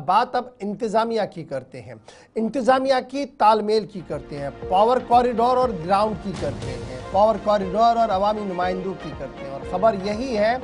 बात अब इंतजामिया की करते हैं, इंतजामिया की तालमेल की करते हैं, पावर कॉरिडोर और ग्राउंड की करते हैं, पावर कॉरिडोर और अवामी नुमाइंदों की करते हैं। और खबर यही है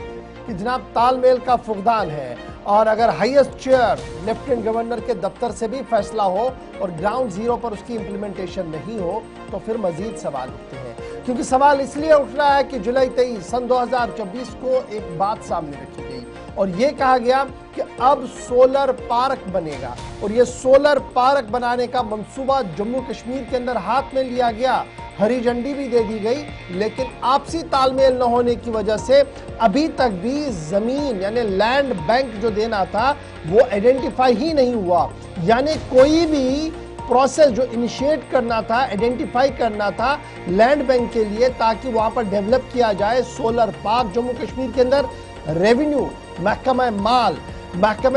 कि जनाब तालमेल का फुकदान है, और अगर हाईएस्ट चेयर लेफ्टिनेंट गवर्नर के दफ्तर से भी फैसला हो और ग्राउंड जीरो पर उसकी इंप्लीमेंटेशन नहीं हो तो फिर मजीद सवाल उठते हैं। क्योंकि सवाल इसलिए उठ रहा है कि जुलाई 23 सन 2024 को एक बात सामने रखी गई और ये कहा गया कि अब सोलर पार्क बनेगा, और ये सोलर पार्क बनाने का मंसूबा जम्मू कश्मीर के अंदर हाथ में लिया गया, हरी झंडी भी दे दी गई, लेकिन आपसी तालमेल न होने की वजह से अभी तक भी जमीन यानी लैंड बैंक जो देना था वो आइडेंटिफाई ही नहीं हुआ। यानी कोई भी प्रोसेस जो इनिशिएट करना था, आइडेंटिफाई करना था लैंड बैंक के लिए ताकि वहां पर डेवलप किया जाए सोलर पार्क जम्मू कश्मीर के अंदर, रेवेन्यू महकमा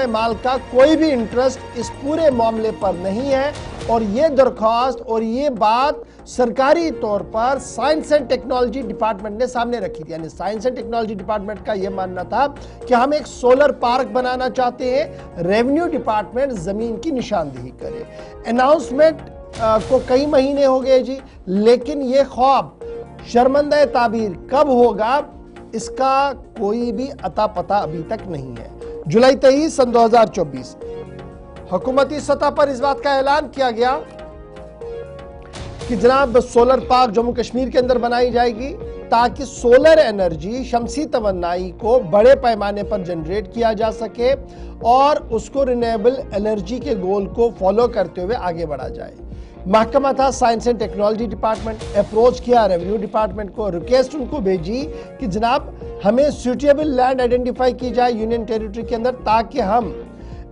माल का कोई भी इंटरेस्ट इस पूरे मामले पर नहीं है। और ये दरख्वास्त और ये बात सरकारी तौर पर साइंस एंड टेक्नोलॉजी डिपार्टमेंट ने सामने रखी थी। यानी साइंस एंड टेक्नोलॉजी डिपार्टमेंट का यह मानना था कि हम एक सोलर पार्क बनाना चाहते हैं, रेवेन्यू डिपार्टमेंट जमीन की निशानदेही करे। अनाउंसमेंट को कई महीने हो गए जी, लेकिन ये ख्वाब शर्मंदा ताबीर कब होगा इसका कोई भी अता पता अभी तक नहीं है। जुलाई 23 सन 2024 हुकूमती सतह पर इस बात का ऐलान किया गया कि जनाब सोलर पार्क जम्मू कश्मीर के अंदर बनाई जाएगी ताकि सोलर एनर्जी, शमसी तवन्नाई को बड़े पैमाने पर जनरेट किया जा सके और उसको रिन्यूएबल एनर्जी के गोल को फॉलो करते हुए आगे बढ़ा जाए। महकमा था science and technology department, approach किया रेवेन्यू डिपार्टमेंट को, रिक्वेस्ट उनको भेजी कि जनाब हमें सूटेबल लैंड आइडेंटिफाई की जाए यूनियन टेरिटरी के अंदर ताकि हम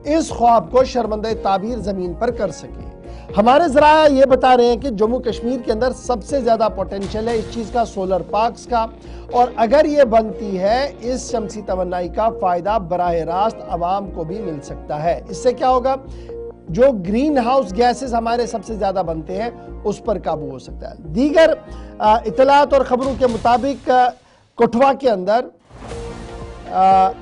इस ख्वाब को शर्मंदा ताबीर जमीन पर कर सके। हमारे जराया ये बता रहे हैं कि जम्मू कश्मीर के अंदर सबसे ज्यादा पोटेंशियल है इस चीज का, सोलर पार्क्स का, और अगर ये बनती है इस शमसी तवन्नाई का फायदा बराह रास्त आवाम को भी मिल सकता है। इससे क्या होगा, जो ग्रीन हाउस गैसेस हमारे सबसे ज्यादा बनते हैं उस पर काबू हो सकता है। दीगर इतलात और खबरों के मुताबिक कठुआ के अंदर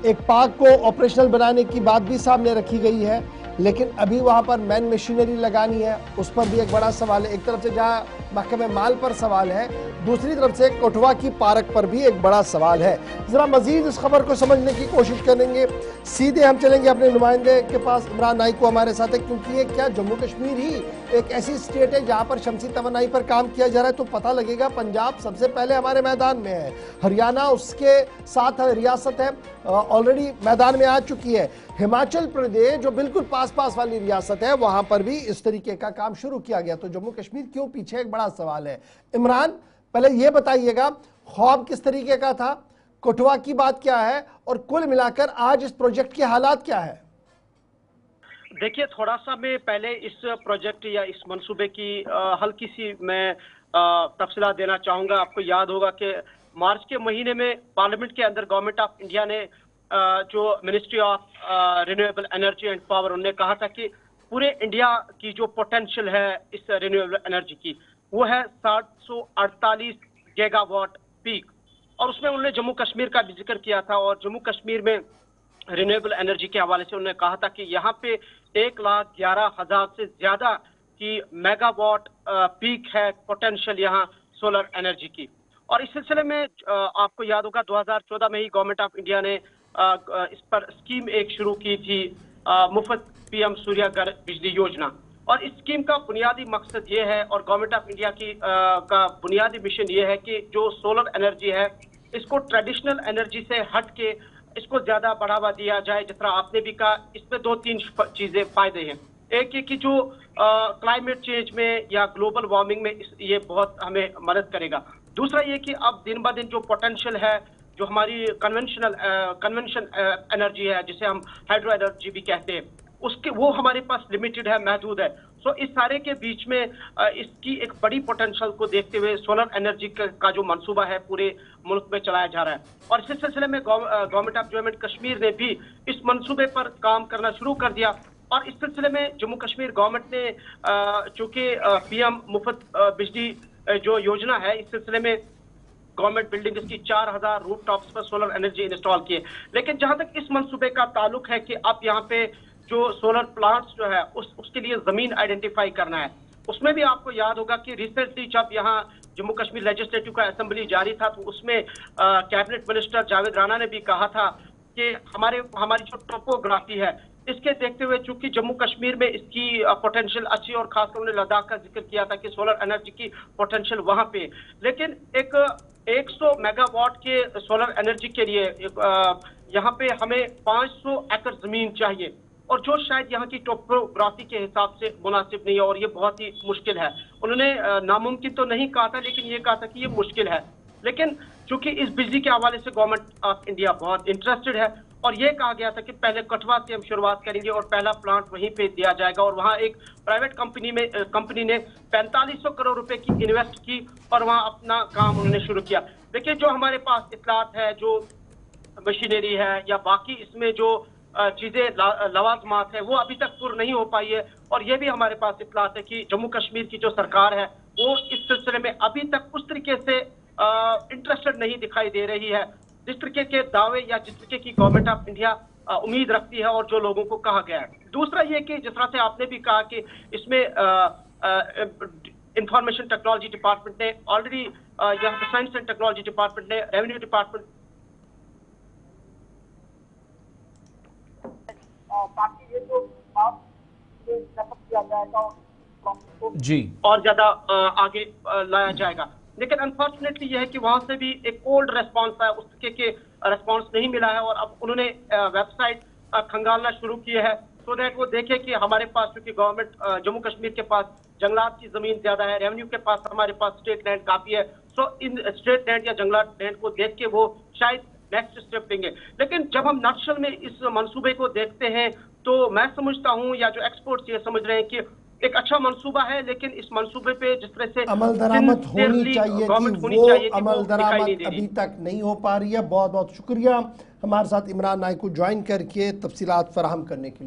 एक पार्क को ऑपरेशनल बनाने की बात भी सामने रखी गई है, लेकिन अभी वहां पर मैन मशीनरी लगानी है, उस पर भी एक बड़ा सवाल है। एक तरफ से जहां महकमे माल पर सवाल है, दूसरी तरफ से कठुआ की पार्क पर भी एक बड़ा सवाल है। जरा मजीद इस खबर को समझने की कोशिश करेंगे, सीधे हम चलेंगे अपने नुमाइंदे के पास, इमरान नाइक को हमारे साथ है, क्योंकि ये क्या जम्मू कश्मीर ही एक ऐसी स्टेट है जहां पर शमसी तवन्नाई पर काम किया जा रहा है, तो पता लगेगा। पंजाब सबसे पहले हमारे मैदान में है, हरियाणा उसके साथ रियासत है ऑलरेडी मैदान में आ चुकी है, हिमाचल प्रदेश जो बिल्कुल पास वाली रियासत है वहां पर भी इस तरीके का काम शुरू किया गया, तो जम्मू कश्मीर क्यों पीछे, एक बड़ा सवाल है। इमरान पहले ये बताइएगा ख्वाब किस तरीके का था, कठुआ की बात क्या है, और कुल मिलाकर आज इस प्रोजेक्ट के हालात क्या है? देखिए, थोड़ा सा मैं पहले इस प्रोजेक्ट या इस मंसूबे की हल्की सी मैं तफसीलात देना चाहूंगा। आपको याद होगा कि मार्च के महीने में पार्लियामेंट के अंदर गवर्नमेंट ऑफ इंडिया ने जो ministry of renewable energy and power, उन्होंने कहा था कि पूरे इंडिया की जो पोटेंशियल है इस रिन्यूएबल एनर्जी की वो है 748 गीगावाट पीक, और उसमें उन्होंने जम्मू कश्मीर का भी जिक्र किया था। और जम्मू कश्मीर में रिन्यूएबल एनर्जी के हवाले से उन्होंने कहा था कि यहाँ पे 1,11,000 से ज्यादा की मेगावाट पीक है पोटेंशियल यहाँ सोलर एनर्जी की। और इस सिलसिले में आपको याद होगा 2014 में ही गवर्नमेंट ऑफ इंडिया ने इस पर स्कीम एक शुरू की थी, मुफ्त पीएम सूर्य घर बिजली योजना। और इस स्कीम का बुनियादी मकसद ये है और गवर्नमेंट ऑफ इंडिया की का बुनियादी मिशन ये है कि जो सोलर एनर्जी है इसको ट्रेडिशनल एनर्जी से हट के इसको ज्यादा बढ़ावा दिया जाए। जिस तरह आपने भी कहा, इसमें 2-3 चीजें फायदे हैं। एक ये कि जो क्लाइमेट चेंज में या ग्लोबल वार्मिंग में ये बहुत हमें मदद करेगा। दूसरा ये कि अब दिन ब दिन जो पोटेंशियल है, जो हमारी कन्वेंशन एनर्जी है जिसे हम हाइड्रो एनर्जी भी कहते हैं, उसके वो हमारे पास लिमिटेड है, महदूद है। सो इस सारे के बीच में इसकी एक बड़ी पोटेंशियल को देखते हुए सोलर एनर्जी का जो मंसूबा है पूरे मुल्क में चलाया जा रहा है। और इस सिलसिले में गवर्नमेंट ऑफ जम्मू कश्मीर ने भी इस मंसूबे पर काम करना शुरू कर दिया। और इस सिलसिले में जम्मू कश्मीर गवर्नमेंट ने चूंकि पीएम मुफ्त बिजली जो योजना है, इस सिलसिले में गवर्नमेंट बिल्डिंग्स की 4000 रूफ टॉप्स पर सोलर एनर्जी इंस्टॉल किए। लेकिन जहां तक इस मंसूबे का ताल्लुक है कि अब यहाँ पे जो सोलर प्लांट्स जो है उसके लिए जमीन आइडेंटिफाई करना है। उसमें भी आपको याद होगा कि रिसेंटली जब यहाँ जम्मू कश्मीर लेजिस्लेटिव का असेंबली जारी था तो उसमें कैबिनेट मिनिस्टर जावेद राणा ने भी कहा था कि हमारी जो टोपोग्राफी है इसके देखते हुए चूंकि जम्मू कश्मीर में इसकी पोटेंशियल अच्छी और खासकर उन्होंने लद्दाख का जिक्र किया था कि सोलर एनर्जी की पोटेंशियल वहां पे, लेकिन एक 100 मेगावाट के सोलर एनर्जी के लिए यहाँ पे हमें 500 एकड़ जमीन चाहिए और जो शायद यहाँ की टोपोग्राफी के हिसाब से मुनासिब नहीं है और ये बहुत ही मुश्किल है। उन्होंने नामुमकिन तो नहीं कहा था लेकिन ये कहा था कि ये मुश्किल है, लेकिन चूंकि इस बिजली के हवाले से गवर्नमेंट ऑफ इंडिया बहुत इंटरेस्टेड है और ये कहा गया था कि पहले कठुआ से हम शुरुआत करेंगे और पहला प्लांट वहीं पे दिया जाएगा और वहाँ एक प्राइवेट कंपनी ने 4500 करोड़ रुपए की इन्वेस्ट की और वहाँ अपना काम उन्होंने शुरू किया। देखिए जो हमारे पास इतलात है, जो मशीनरी है या बाकी इसमें जो चीजें लवाजमात है वो अभी तक पूर्ण नहीं हो पाई है और ये भी हमारे पास इतलात है कि जम्मू कश्मीर की जो सरकार है वो इस सिलसिले में अभी तक उस तरीके से इंटरेस्टेड नहीं दिखाई दे रही है जिस तरीके के दावे या जिस तरीके की गवर्नमेंट ऑफ इंडिया उम्मीद रखती है और जो लोगों को कहा गया है। दूसरा ये कि जिस तरह से आपने भी कहा कि इसमें इंफॉर्मेशन टेक्नोलॉजी डिपार्टमेंट ने ऑलरेडी यहाँ पे साइंस एंड टेक्नोलॉजी डिपार्टमेंट ने, रेवेन्यू डिपार्टमेंट ताकि ये जो किया जाएगा जी और ज्यादा आगे लाया जाएगा, लेकिन अनफॉर्चुनेटली यह है कि वहां से भी एक कोल्ड रेस्पॉन्स है, उस तरीके के रेस्पॉन्स नहीं मिला है और अब उन्होंने वेबसाइट खंगालना शुरू की है सो दैट वो देखे कि हमारे पास क्योंकि गवर्नमेंट जम्मू कश्मीर के पास जंगलात की जमीन ज्यादा है, रेवेन्यू के पास हमारे पास स्टेट लैंड काफी है, सो इन स्टेट लैंड या जंगलात लैंड को देख के वो शायद नेक्स्ट स्टेप लेंगे। लेकिन जब हम नक्शल में इस मंसूबे को देखते हैं तो मैं समझता हूं या जो एक्सपर्ट्स ये समझ रहे हैं कि एक अच्छा मंसूबा है, लेकिन इस मंसूबे पे जिस तरह से अमल दरामद होनी चाहिए थी वो अमल दरामद अभी तक नहीं हो पा रही है। बहुत बहुत शुक्रिया हमारे साथ इमरान नाइक को ज्वाइन करके तफसीलात फराहम करने के लिए।